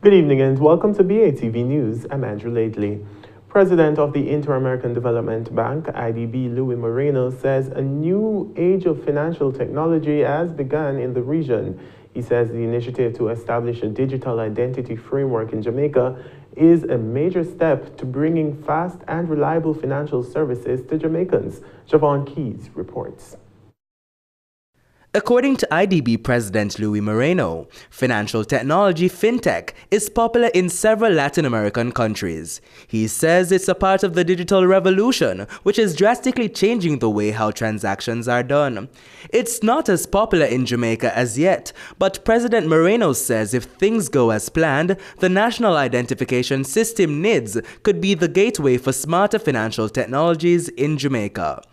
Good evening and welcome to BATV News. I'm Andrew Lately. President of the Inter-American Development Bank, IDB, Louis Moreno, says a new age of financial technology has begun in the region. He says the initiative to establish a digital identity framework in Jamaica is a major step to bringing fast and reliable financial services to Jamaicans. Javon Keys reports. According to IDB President Louis Moreno, financial technology fintech is popular in several Latin American countries. He says it's a part of the digital revolution, which is drastically changing the way how transactions are done. It's not as popular in Jamaica as yet, but President Moreno says if things go as planned, the National Identification System NIDS could be the gateway for smarter financial technologies in Jamaica.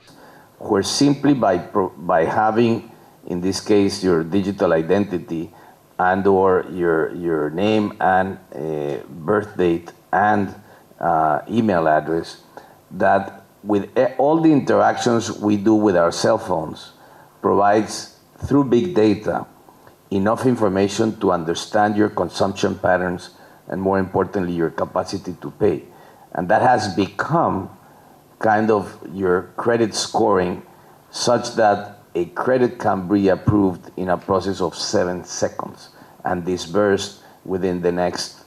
Where simply by having, in this case, your digital identity and or your name and birth date and email address, that with all the interactions we do with our cell phones provides, through big data, enough information to understand your consumption patterns and, more importantly, your capacity to pay. And that has become kind of your credit scoring, such that a credit can be approved in a process of 7 seconds and disbursed within the next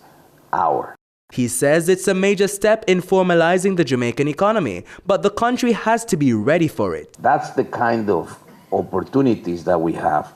hour. He says it's a major step in formalizing the Jamaican economy, but the country has to be ready for it. That's the kind of opportunities that we have.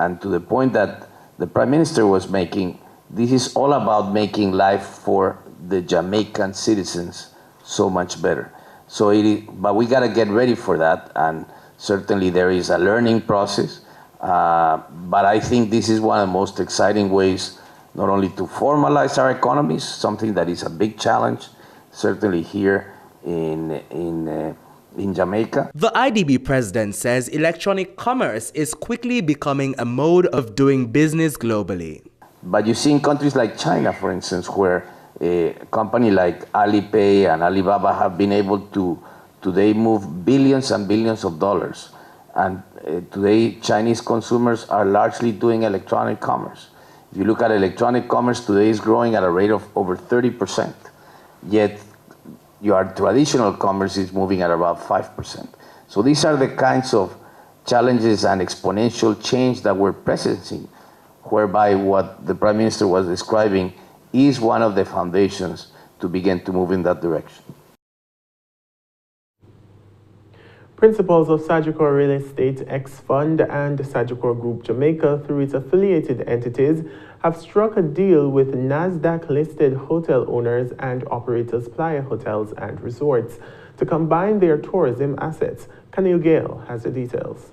And to the point that the Prime Minister was making, this is all about making life for the Jamaican citizens so much better. But we got to get ready for that, and certainly there is a learning process, but I think this is one of the most exciting ways not only to formalize our economies, something that is a big challenge, certainly here in Jamaica. The IDB president says electronic commerce is quickly becoming a mode of doing business globally. But you see in countries like China, for instance, where a company like Alipay and Alibaba have been able to today move billions and billions of dollars. And today, Chinese consumers are largely doing electronic commerce. If you look at electronic commerce, today is growing at a rate of over 30%. Yet, your traditional commerce is moving at about 5%. So these are the kinds of challenges and exponential change that we're presencing, whereby what the Prime Minister was describing is one of the foundations to begin to move in that direction. Principals of Sagicor Real Estate X Fund and Sagicor Group Jamaica, through its affiliated entities, have struck a deal with NASDAQ-listed hotel owners and operators Playa Hotels and Resorts to combine their tourism assets. Camille Gale has the details.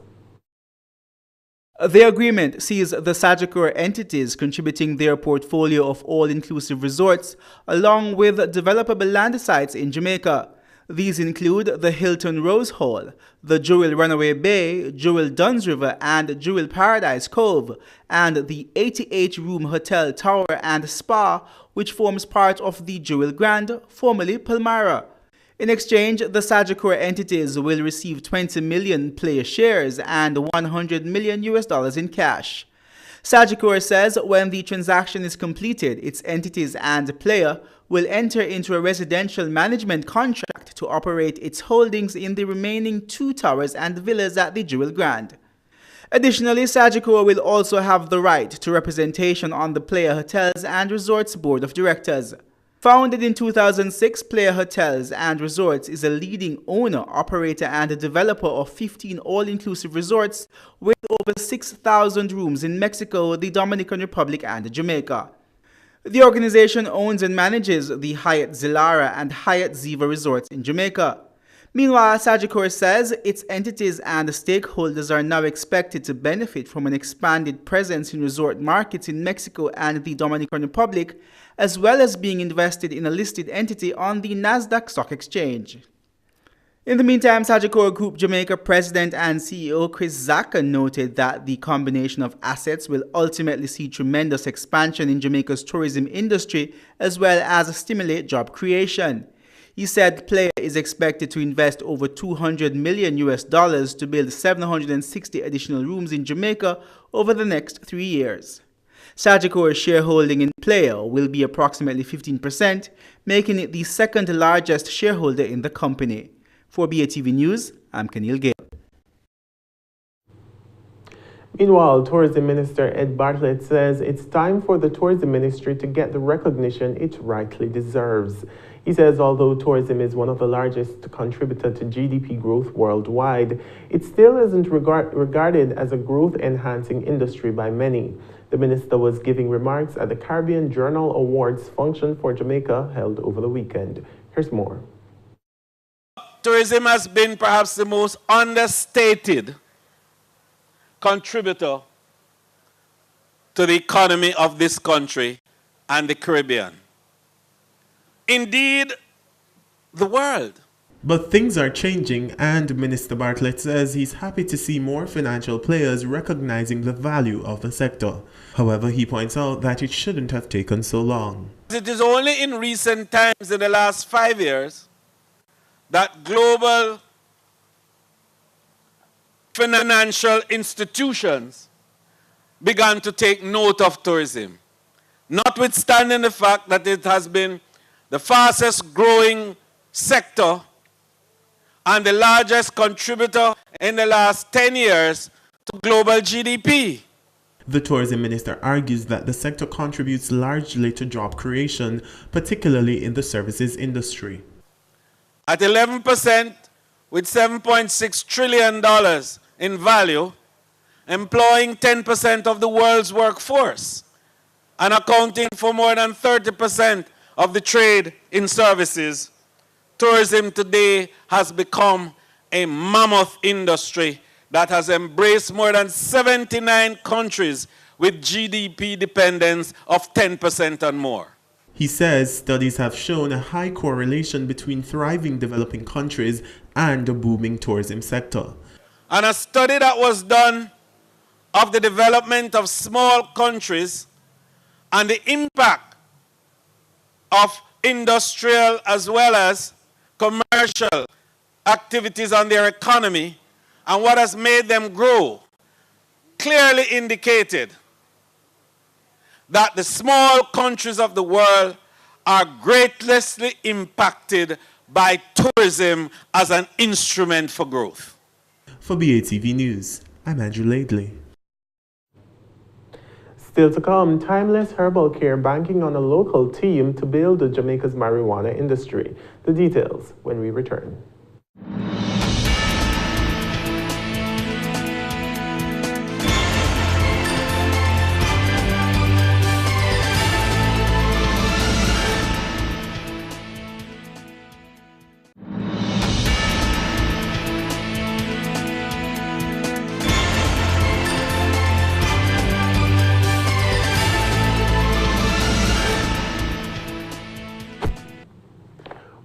The agreement sees the Sagicor entities contributing their portfolio of all-inclusive resorts along with developable land sites in Jamaica. These include the Hilton Rose Hall, the Jewel Runaway Bay, Jewel Duns River and Jewel Paradise Cove, and the 88-room hotel tower and spa, which forms part of the Jewel Grand, formerly Palmyra. In exchange, the Sagicor entities will receive 20 million Playa shares and $100 million in cash. Sagicor says when the transaction is completed, its entities and Playa will enter into a residential management contract to operate its holdings in the remaining 2 towers and villas at the Jewel Grand. Additionally, Sagicor will also have the right to representation on the Playa Hotels and Resorts Board of Directors. Founded in 2006, Playa Hotels and Resorts is a leading owner, operator and developer of 15 all-inclusive resorts with over 6,000 rooms in Mexico, the Dominican Republic and Jamaica. The organization owns and manages the Hyatt Zilara and Hyatt Ziva resorts in Jamaica. Meanwhile, Sagicor says its entities and stakeholders are now expected to benefit from an expanded presence in resort markets in Mexico and the Dominican Republic, as well as being invested in a listed entity on the NASDAQ Stock Exchange. In the meantime, Sagicor Group Jamaica President and CEO Chris Zaka noted that the combination of assets will ultimately see tremendous expansion in Jamaica's tourism industry as well as stimulate job creation. He said Playa is expected to invest over $200 million to build 760 additional rooms in Jamaica over the next 3 years. Sagicor's shareholding in Player will be approximately 15%, making it the second largest shareholder in the company. For BATV News, I'm Kenil Gale. Meanwhile, Tourism Minister Ed Bartlett says it's time for the tourism ministry to get the recognition it rightly deserves. He says although tourism is one of the largest contributors to GDP growth worldwide, it still isn't regarded as a growth-enhancing industry by many. The minister was giving remarks at the Caribbean Journal Awards function for Jamaica held over the weekend. Here's more. Tourism has been perhaps the most understated contributor to the economy of this country and the Caribbean. Indeed, the world. But things are changing, and Minister Bartlett says he's happy to see more financial players recognizing the value of the sector. However, he points out that it shouldn't have taken so long. It is only in recent times, in the last 5 years, that global financial institutions began to take note of tourism, notwithstanding the fact that it has been the fastest growing sector and the largest contributor in the last 10 years to global GDP. The tourism minister argues that the sector contributes largely to job creation, particularly in the services industry. At 11%, with $7.6 trillion in value, employing 10% of the world's workforce and accounting for more than 30% of the trade in services, tourism today has become a mammoth industry that has embraced more than 79 countries with GDP dependence of 10% and more. He says studies have shown a high correlation between thriving developing countries and a booming tourism sector. And a study that was done of the development of small countries and the impact of industrial as well as commercial activities on their economy and what has made them grow clearly indicated that the small countries of the world are greatly impacted by tourism as an instrument for growth. For BATV News, I'm Andrew Laidley. Still to come, Timeless Herbal Care banking on a local team to build Jamaica's marijuana industry. The details when we return.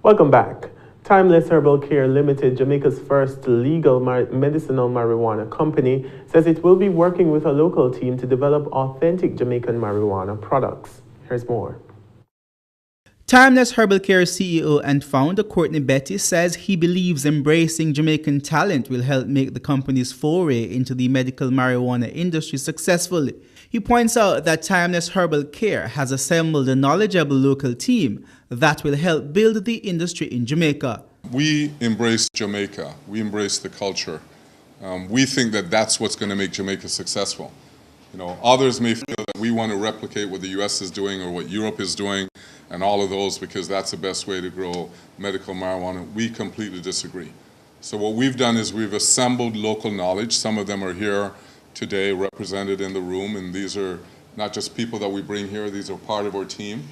Welcome back. Timeless Herbal Care Limited, Jamaica's first legal medicinal marijuana company, says it will be working with a local team to develop authentic Jamaican marijuana products. Here's more. Timeless Herbal Care CEO and founder Courtney Betty says he believes embracing Jamaican talent will help make the company's foray into the medical marijuana industry successful. He points out that Timeless Herbal Care has assembled a knowledgeable local team that will help build the industry in Jamaica. We embrace Jamaica. We embrace the culture. We think that that's what's going to make Jamaica successful. You know, others may feel that we want to replicate what the U.S. is doing or what Europe is doing and all of those because that's the best way to grow medical marijuana. We completely disagree. So what we've done is we've assembled local knowledge. Some of them are here today represented in the room, and these are not just people that we bring here, these are part of our team.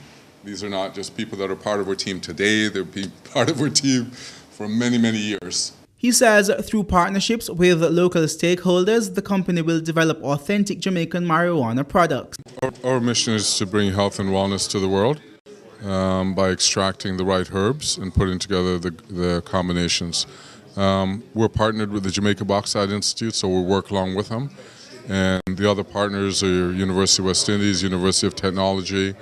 These are not just people that are part of our team today, they're part of our team for many, many years. He says through partnerships with local stakeholders, the company will develop authentic Jamaican marijuana products. Our mission is to bring health and wellness to the world by extracting the right herbs and putting together the combinations. We're partnered with the Jamaica Bauxite Institute, so we'll work along with them. And the other partners are University of West Indies, University of Technology,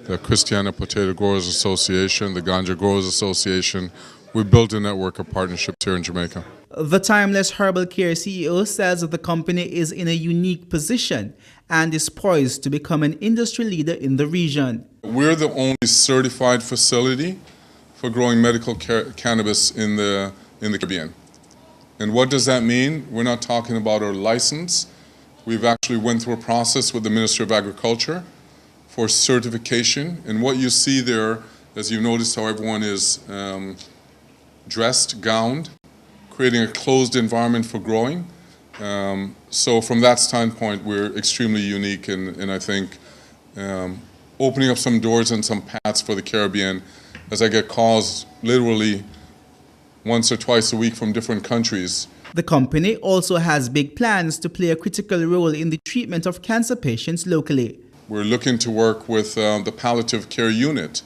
the Christiana Potato Growers Association, the Ganja Growers Association. We've built a network of partnerships here in Jamaica. The Timeless Herbal Care CEO says that the company is in a unique position and is poised to become an industry leader in the region. We're the only certified facility for growing medical cannabis in the Caribbean. And what does that mean? We're not talking about our license. We've actually went through a process with the Ministry of Agriculture for certification. And what you see there, as you notice how everyone is dressed, gowned, creating a closed environment for growing. So from that standpoint, we're extremely unique, and I think opening up some doors and some paths for the Caribbean, as I get calls literally once or twice a week from different countries. The company also has big plans to play a critical role in the treatment of cancer patients locally. We're looking to work with the palliative care unit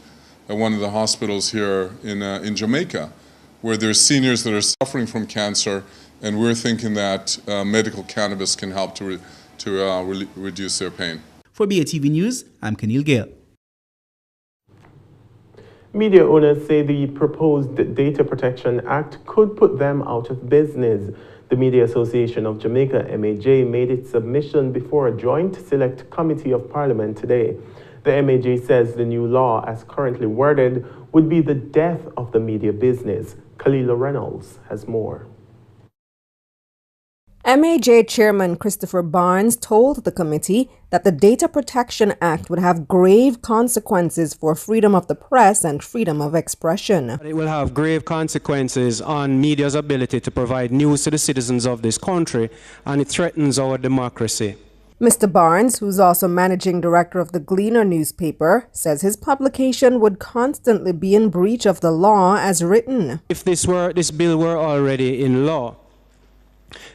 at one of the hospitals here in Jamaica, where there's seniors that are suffering from cancer, and we're thinking that medical cannabis can help to reduce their pain. For BATV News, I'm Kenil Gale. Media owners say the proposed Data Protection Act could put them out of business. The Media Association of Jamaica, MAJ, made its submission before a joint select committee of Parliament today. The MAJ says the new law, as currently worded, would be the death of the media business. Kalila Reynolds has more. MAJ Chairman Christopher Barnes told the committee that the Data Protection Act would have grave consequences for freedom of the press and freedom of expression. It will have grave consequences on media's ability to provide news to the citizens of this country, and it threatens our democracy. Mr. Barnes, who's also managing director of the Gleaner newspaper, says his publication would constantly be in breach of the law as written. If this bill were already in law,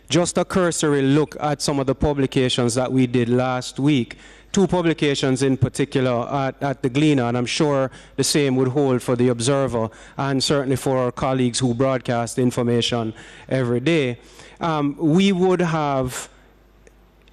just a cursory look at some of the publications that we did last week, two publications in particular at the Gleaner, and I'm sure the same would hold for the Observer and certainly for our colleagues who broadcast information every day. We would have,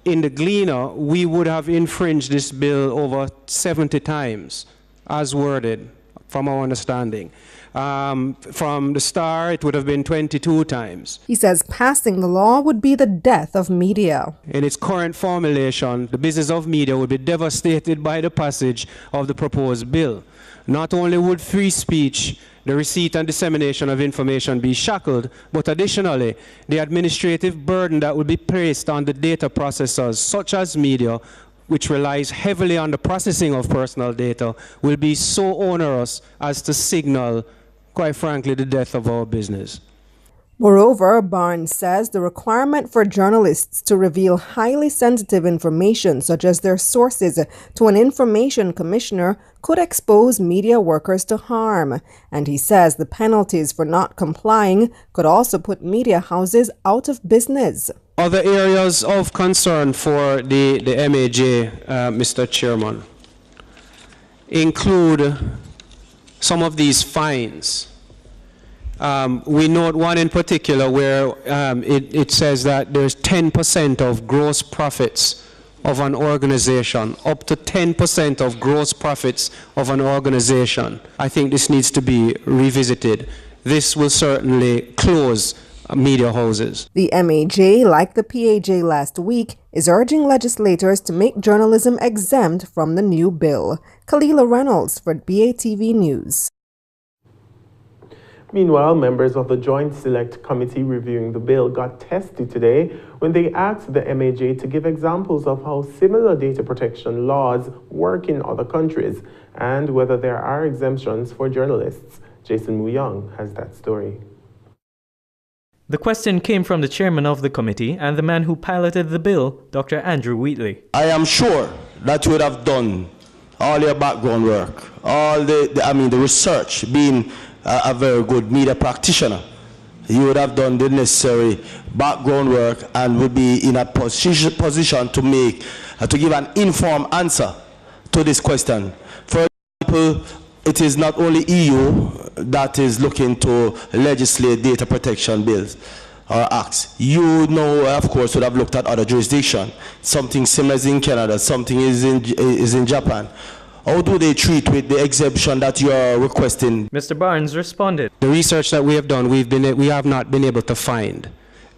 in the Gleaner, we would have infringed this bill over 70 times, as worded, from our understanding. From the Star, it would have been 22 times. He says passing the law would be the death of media. In its current formulation, the business of media would be devastated by the passage of the proposed bill. Not only would free speech, the receipt and dissemination of information be shackled, but additionally, the administrative burden that would be placed on the data processors, such as media, which relies heavily on the processing of personal data, will be so onerous as to signal, quite frankly, the death of our business. Moreover, Barnes says the requirement for journalists to reveal highly sensitive information, such as their sources, to an information commissioner could expose media workers to harm. And he says the penalties for not complying could also put media houses out of business. Other areas of concern for the MAJ, Mr. Chairman, include some of these fines. We note one in particular where it says that there's 10% of gross profits of an organization, up to 10% of gross profits of an organization. I think this needs to be revisited. This will certainly close media houses. The MAJ, like the PAJ last week, is urging legislators to make journalism exempt from the new bill. Kalila Reynolds for BATV News. Meanwhile, members of the Joint Select Committee reviewing the bill got testy today when they asked the MAJ to give examples of how similar data protection laws work in other countries and whether there are exemptions for journalists. Jason Muyong has that story. The question came from the chairman of the committee and the man who piloted the bill, Dr. Andrew Wheatley. I am sure that you would have done all your background work, all the research, being a very good media practitioner. You would have done the necessary background work and would be in a position to give an informed answer to this question. For example, it is not only EU that is looking to legislate data protection bills or acts. You know, of course, would have looked at other jurisdictions. Something similar is in Canada, something is in Japan. How do they treat with the exemption that you are requesting? Mr. Barnes responded. The research that we have done, we have not been able to find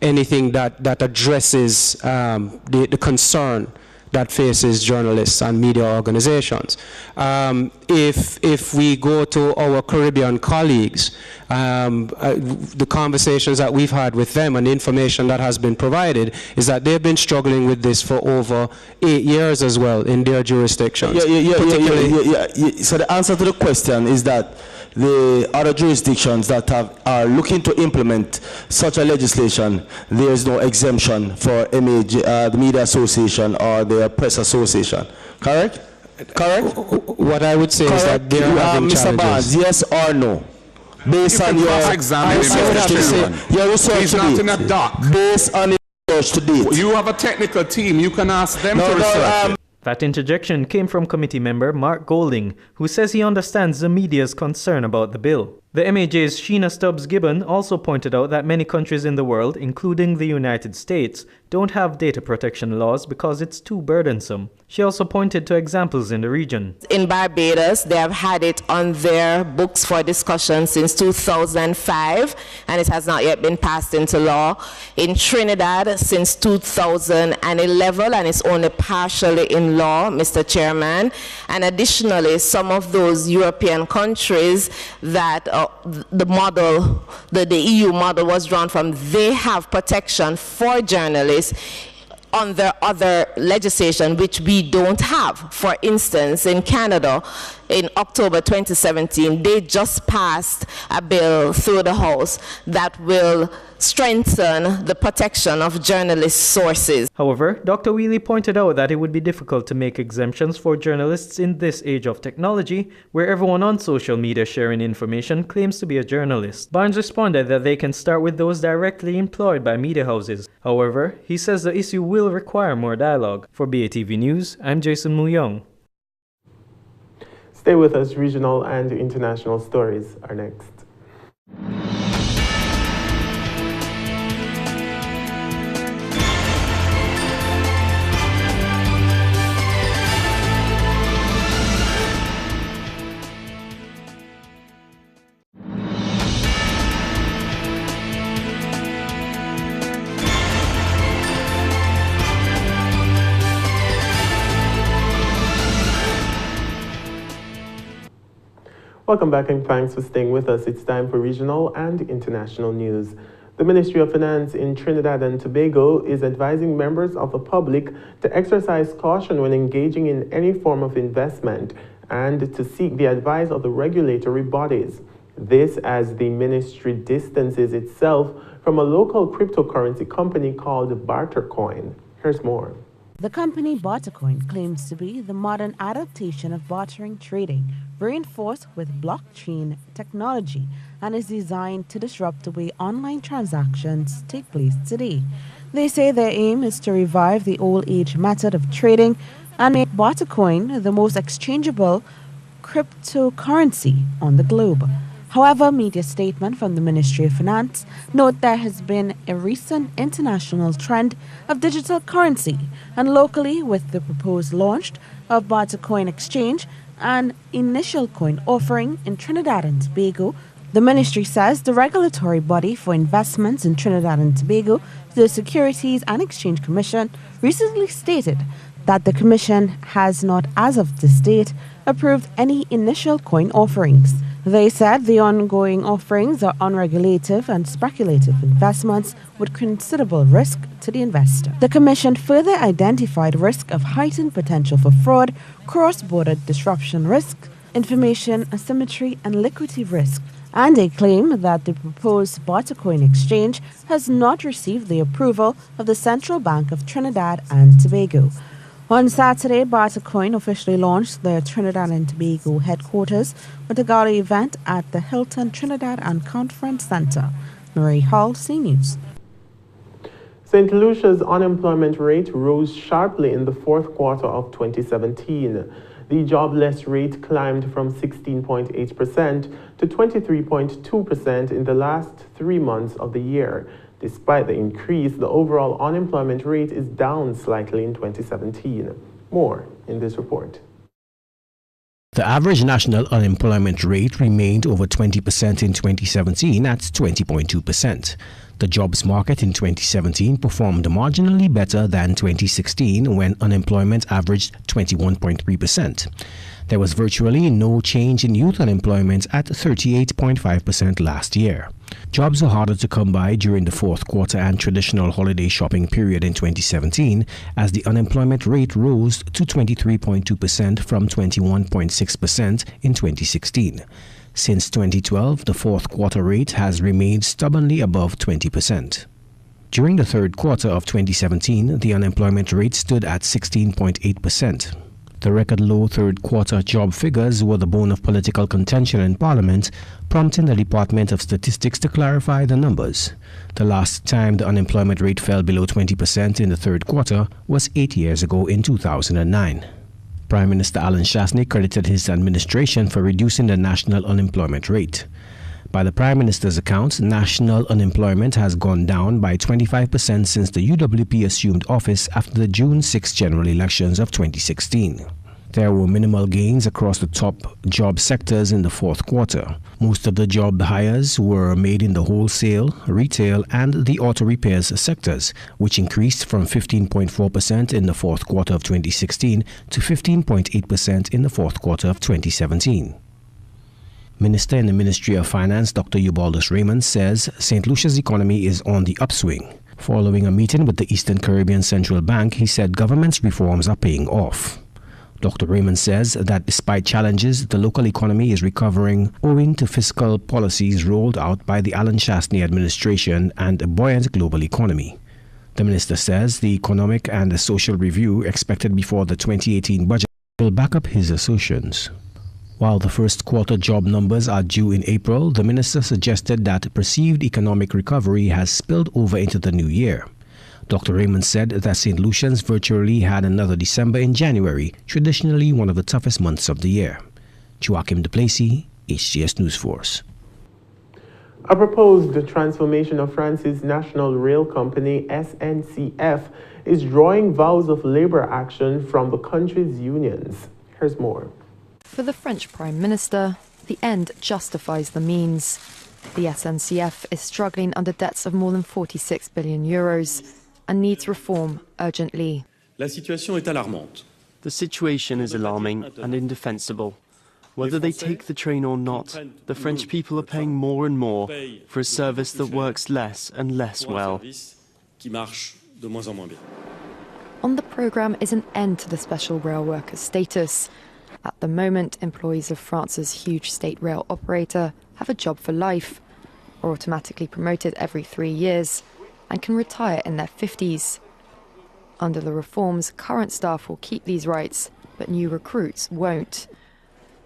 anything that addresses the concern that faces journalists and media organizations. If we go to our Caribbean colleagues, the conversations that we've had with them and the information that has been provided is that they've been struggling with this for over 8 years as well in their jurisdictions. So the answer to the question is that the other jurisdictions that are looking to implement such a legislation, there is no exemption for the Media Association or the Press Association. Correct? Correct? What I would say is that they are having Mr. challenges. Barnes, yes or no? Based on your research He's not in a dock. Based on your research to date. You have a technical team. You can ask them to research it. That interjection came from committee member Mark Golding, who says he understands the media's concern about the bill. The MAJ's Sheena Stubbs-Gibbon also pointed out that many countries in the world, including the United States, don't have data protection laws because it's too burdensome. She also pointed to examples in the region. In Barbados, they have had it on their books for discussion since 2005, and it has not yet been passed into law. In Trinidad, since 2011, and it's only partially in law, Mr. Chairman. And additionally, some of those European countries that the EU model was drawn from, they have protection for journalists under other legislation which we don't have. For instance, in Canada, in October 2017, they just passed a bill through the House that will strengthen the protection of journalist sources. However, Dr. Wheely pointed out that it would be difficult to make exemptions for journalists in this age of technology, where everyone on social media sharing information claims to be a journalist. Barnes responded that they can start with those directly employed by media houses. However, he says the issue will require more dialogue. For BATV News, I'm Jason Muyong. Stay with us. Regional and international stories are next. Welcome back and thanks for staying with us. It's time for regional and international news. The Ministry of Finance in Trinidad and Tobago is advising members of the public to exercise caution when engaging in any form of investment and to seek the advice of the regulatory bodies. This as the ministry distances itself from a local cryptocurrency company called Bartercoin. Here's more. The company Bartercoin claims to be the modern adaptation of bartering trading, reinforced with blockchain technology, and is designed to disrupt the way online transactions take place today. They say their aim is to revive the old-age method of trading and make Bartercoin the most exchangeable cryptocurrency on the globe. However, media statement from the Ministry of Finance note there has been a recent international trend of digital currency, and locally with the proposed launch of Bartercoin exchange and initial coin offering in Trinidad and Tobago, the ministry says the regulatory body for investments in Trinidad and Tobago, the Securities and Exchange Commission, recently stated that the commission has not, as of this date, approved any initial coin offerings. They said the ongoing offerings are unregulated and speculative investments with considerable risk to the investor. The Commission further identified risk of heightened potential for fraud, cross-border disruption risk, information asymmetry and liquidity risk, and they claim that the proposed Bartercoin exchange has not received the approval of the Central Bank of Trinidad and Tobago. On Saturday, Bartercoin officially launched their Trinidad and Tobago headquarters with a gala event at the Hilton Trinidad and Conference Center. Marie Hall, CNews. St. Lucia's unemployment rate rose sharply in the fourth quarter of 2017. The jobless rate climbed from 16.8% to 23.2% in the last 3 months of the year. Despite the increase, the overall unemployment rate is down slightly in 2017. More in this report. The average national unemployment rate remained over 20% in 2017 at 20.2%. The jobs market in 2017 performed marginally better than 2016 when unemployment averaged 21.3%. There was virtually no change in youth unemployment at 38.5% last year. Jobs were harder to come by during the fourth quarter and traditional holiday shopping period in 2017 as the unemployment rate rose to 23.2% from 21.6% in 2016. Since 2012, the fourth quarter rate has remained stubbornly above 20%. During the third quarter of 2017, the unemployment rate stood at 16.8%. The record low third quarter job figures were the bone of political contention in Parliament, prompting the Department of Statistics to clarify the numbers. The last time the unemployment rate fell below 20% in the third quarter was 8 years ago in 2009. Prime Minister Alan Shastney credited his administration for reducing the national unemployment rate. By the Prime Minister's account, national unemployment has gone down by 25% since the UWP assumed office after the June 6 general elections of 2016. There were minimal gains across the top job sectors in the fourth quarter. Most of the job hires were made in the wholesale, retail, and the auto repairs sectors, which increased from 15.4% in the fourth quarter of 2016 to 15.8% in the fourth quarter of 2017. Minister in the Ministry of Finance, Dr. Eubaldus Raymond, says St. Lucia's economy is on the upswing. Following a meeting with the Eastern Caribbean Central Bank, he said government's reforms are paying off. Dr. Raymond says that despite challenges, the local economy is recovering owing to fiscal policies rolled out by the Alan Shastney administration and a buoyant global economy. The minister says the economic and the social review expected before the 2018 budget will back up his assertions. While the first quarter job numbers are due in April, the minister suggested that perceived economic recovery has spilled over into the new year. Dr. Raymond said that St. Lucians virtually had another December in January, traditionally one of the toughest months of the year. Joachim Duplessis, HCS News Force. A proposed transformation of France's national rail company, SNCF, is drawing vows of labor action from the country's unions. Here's more. For the French Prime Minister, the end justifies the means. The SNCF is struggling under debts of more than 46 billion euros and needs reform urgently. La situation est alarmante. The situation is alarming and indefensible. Whether they take the train or not, the French people are paying more and more for a service that works less and less well. On the programme is an end to the special rail workers' status. At the moment, employees of France's huge state rail operator have a job for life, are automatically promoted every 3 years, and can retire in their 50s. Under the reforms, current staff will keep these rights, but new recruits won't.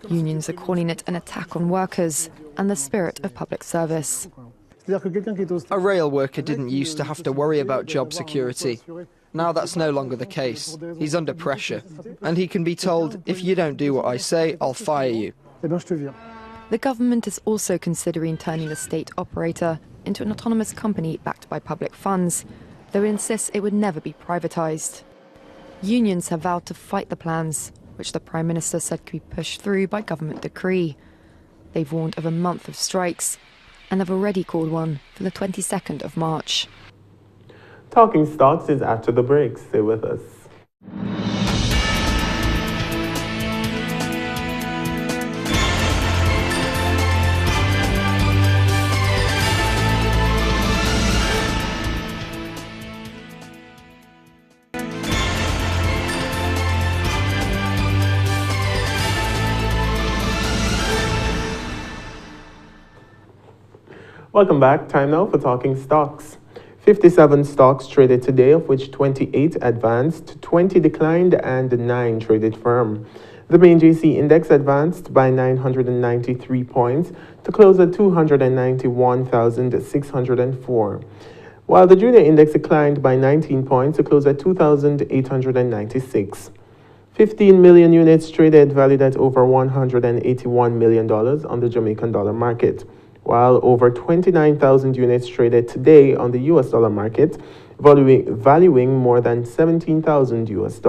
Unions are calling it an attack on workers and the spirit of public service. A rail worker didn't used to have to worry about job security. Now that's no longer the case. He's under pressure, and he can be told, if you don't do what I say, I'll fire you. The government is also considering turning the state operator into an autonomous company backed by public funds, though it insists it would never be privatised. Unions have vowed to fight the plans, which the Prime Minister said could be pushed through by government decree. They've warned of a month of strikes and have already called one for the 22nd of March. Talking Stocks is after the break. Stay with us. Welcome back. Time now for Talking Stocks. 57 stocks traded today, of which 28 advanced, 20 declined, and 9 traded firm. The main JC index advanced by 993 points to close at 291,604, while the junior index declined by 19 points to close at 2,896. 15 million units traded, valued at over $181 million on the Jamaican dollar market, while over 29,000 units traded today on the US dollar market, valuing more than $17,000 US.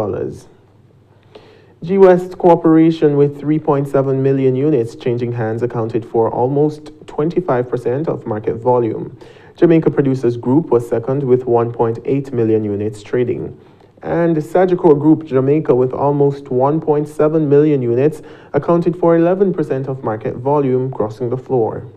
G-West Corporation, with 3.7 million units changing hands, accounted for almost 25% of market volume. Jamaica Producers Group was second with 1.8 million units trading. And Sagicor Group Jamaica, with almost 1.7 million units, accounted for 11% of market volume, crossing the floor.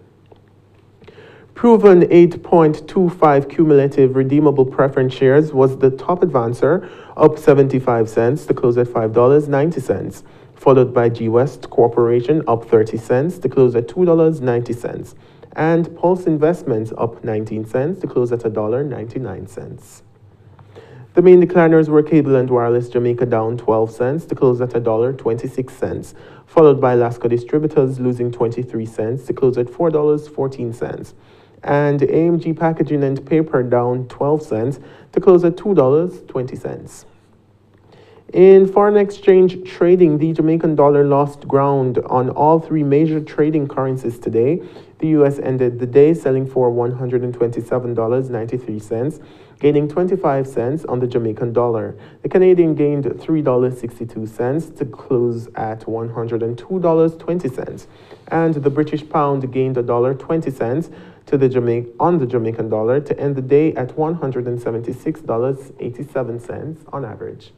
Proven 8.25 cumulative redeemable preference shares was the top advancer, up 75 cents to close at $5.90, followed by G-West Corporation, up 30 cents to close at $2.90, and Pulse Investments, up 19 cents to close at $1.99. The main decliners were Cable and Wireless Jamaica, down 12 cents to close at $1.26, followed by Lasco Distributors, losing 23 cents to close at $4.14. And AMG Packaging and Paper, down 12 cents to close at $2.20. In foreign exchange trading, the Jamaican dollar lost ground on all three major trading currencies today. The US ended the day selling for $127.93, gaining 25 cents on the Jamaican dollar. The Canadian gained $3.62 to close at $102.20, and the British pound gained $1.20 to the Jamaican dollar to end the day at $176.87 on average.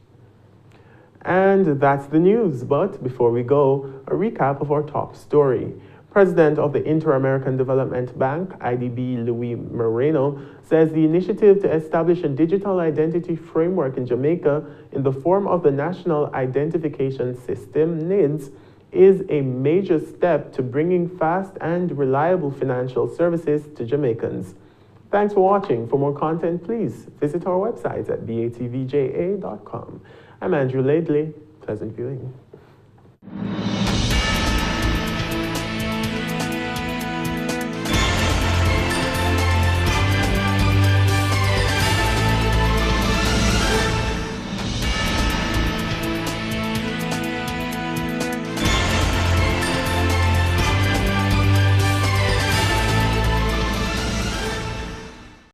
And that's the news, but before we go, a recap of our top story. President of the Inter-American Development Bank, IDB, Louis Moreno, says the initiative to establish a digital identity framework in Jamaica in the form of the National Identification System, NIDS, is a major step to bringing fast and reliable financial services to Jamaicans. Thanks for watching. For more content, please visit our website at batvja.com. I'm Andrew Laidley. Pleasant viewing.